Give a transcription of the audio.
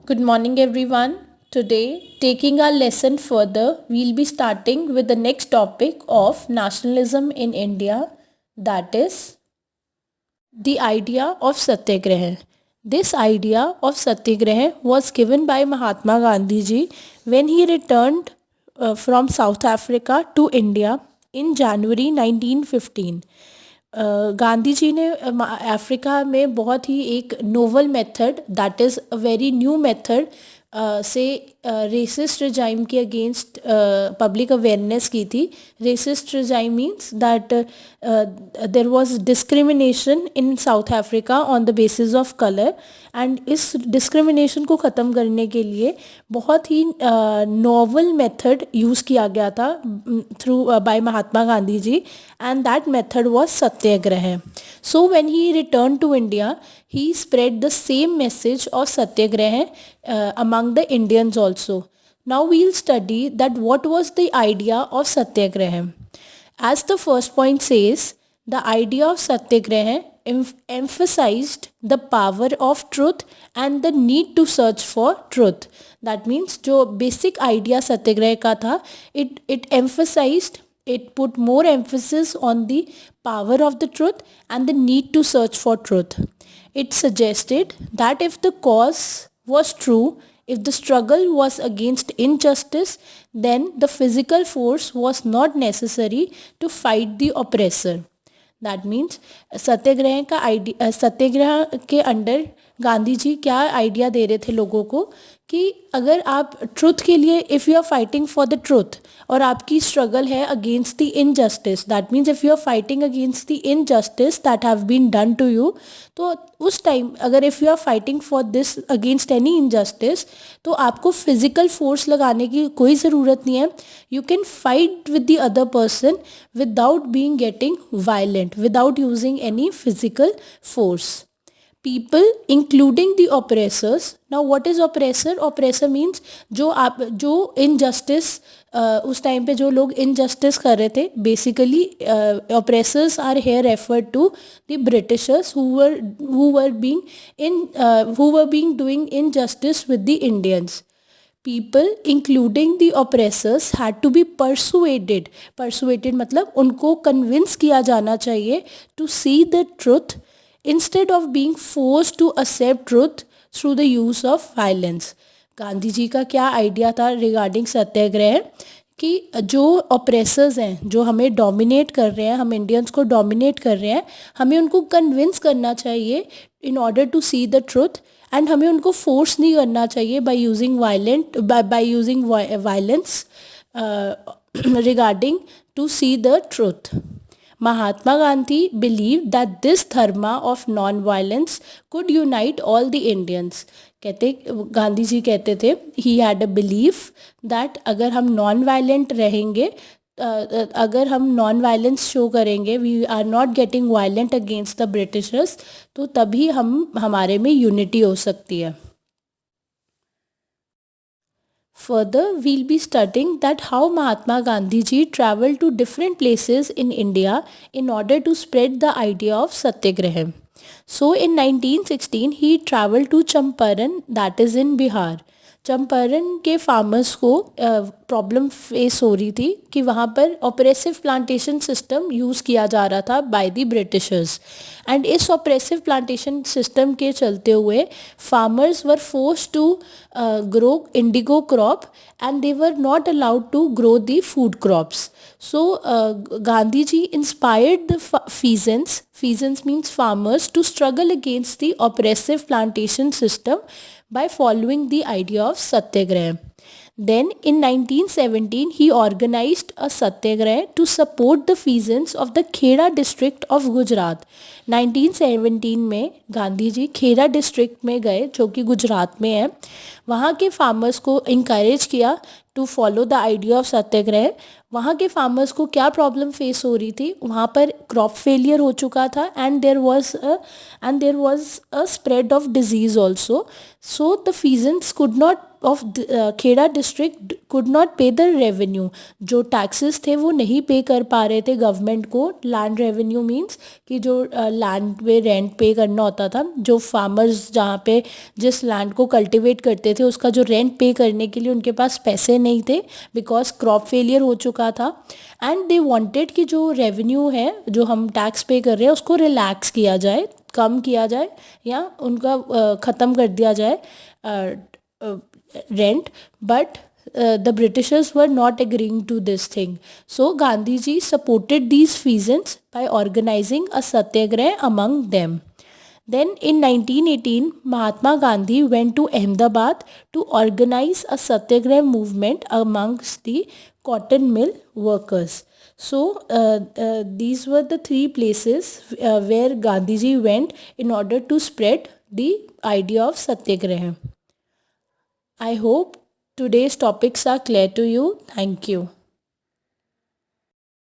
Good morning, everyone. Today, taking our lesson further, we'll be starting with the next topic of nationalism in India, that is the idea of Satyagraha. This idea of Satyagraha was given by Mahatma Gandhi ji when he returned from South Africa to India in January 1915. Gandhi ji ने Africa में बहुत ही एक novel method that is a very new method से racist regime के against public awareness की थी. Racist regime means that there was discrimination in South Africa on the basis of colour, and इस डिस्क्रिमिनेशन को ख़त्म करने के लिए बहुत ही नॉवल मेथड यूज़ किया गया था through by Mahatma Gandhi ji, and that method was satyagraha. So when he returned to India, he spread the same message of satyagraha among the Indians also. Now we'll study that what was the idea of satyagraha. As the first point says, the idea of satyagraha emphasized the power of truth and the need to search for truth. That means जो basic idea सत्याग्रह का था, it put more emphasis on the power of the truth and the need to search for truth. It suggested that if the cause was true, if the struggle was against injustice, then the physical force was not necessary to fight the oppressor. That means satyagraha के under Gandhi ji क्या idea दे रहे थे लोगों को कि अगर आप truth के लिए, if you are fighting for the truth और आपकी स्ट्रगल है against the injustice, that means if you are fighting against the injustice that have been done to you, तो उस टाइम अगर if you are fighting for this against any injustice, तो आपको physical force लगाने की कोई ज़रूरत नहीं है. You can fight with the other person without being getting violent, without using any physical force. People including the oppressors. Now what is oppressor? Oppressor means जो injustice उस टाइम पे जो लोग injustice कर रहे थे, basically oppressors are here referred to the Britishers who were being doing injustice with the Indians. People including the oppressors had to be persuaded मतलब उनको convince किया जाना चाहिए to see the truth instead of being forced to accept truth through the use of violence. Gandhi ji का क्या idea था regarding सत्याग्रह कि जो ऑप्रेसर्स हैं, जो हमें डोमिनेट कर रहे हैं, हम इंडियंस को डोमिनेट कर रहे हैं, हमें उनको कन्विंस करना चाहिए in order to see the truth, and हमें उनको फोर्स नहीं करना चाहिए by using violence regarding to see the truth. Mahatma Gandhi believed that this dharma of non-violence could unite all the Indians. Gandhi ji कहते थे, he had a belief that अगर हम non-violent रहेंगे, अगर हम non-violence शो करेंगे, we are not getting violent against the Britishers, तो तभी हमारे में unity हो सकती है. Further, we'll be studying that how Mahatma Gandhi ji traveled to different places in India in order to spread the idea of Satyagraha. So in 1916, he traveled to Champaran, that is in Bihar. Champaran के farmers को problem face हो रही थी कि वहाँ पर oppressive plantation system use किया जा रहा था बाय द ब्रिटिशर्स, एंड इस ऑपरेसिव प्लांटेशन सिस्टम के चलते हुए farmers were forced to grow indigo crop and they were not allowed to grow the food crops. So Gandhiji inspired the peasants means farmers to struggle against the oppressive plantation system by following the idea of Satyagraha. Then in 1917 he organized a Satyagraha to support the peasants of the Kheda district of Gujarat. 1917 में Gandhi ji Kheda district में गए जो कि गुजरात में है. वहाँ के farmers को इंकरेज किया to follow the idea of satyagraha. वहाँ के फार्मर्स को क्या प्रॉब्लम फेस हो रही थी, वहाँ पर क्रॉप फेलियर हो चुका था and there was a spread of disease also. So the peasants could not of Kheda district could not pay the revenue, जो टैक्सेस थे वो नहीं पे कर पा रहे थे गवर्नमेंट को. लैंड रेवेन्यू मीन्स कि जो लैंड पे रेंट पे करना होता था, जो फार्मर्स जहाँ पे जिस लैंड को कल्टिवेट करते थे उसका जो रेंट पे करने के लिए उनके पास पैसे नहीं थे बिकॉज क्रॉप फेलियर हो चुका था. एंड दे वांटेड कि जो रेवेन्यू है जो हम टैक्स पे कर रहे हैं उसको रिलैक्स किया जाए, कम किया जाए या उनका ख़त्म कर दिया जाए rent. But the Britishers were not agreeing to this thing. So Gandhiji supported these peasants by organizing a satyagrah among them. Then in 1918, Mahatma Gandhi went to Ahmedabad to organize a satyagrah movement amongst the cotton mill workers. So these were the three places where Gandhiji went in order to spread the idea of satyagraha. I hope today's topics are clear to you. Thank you.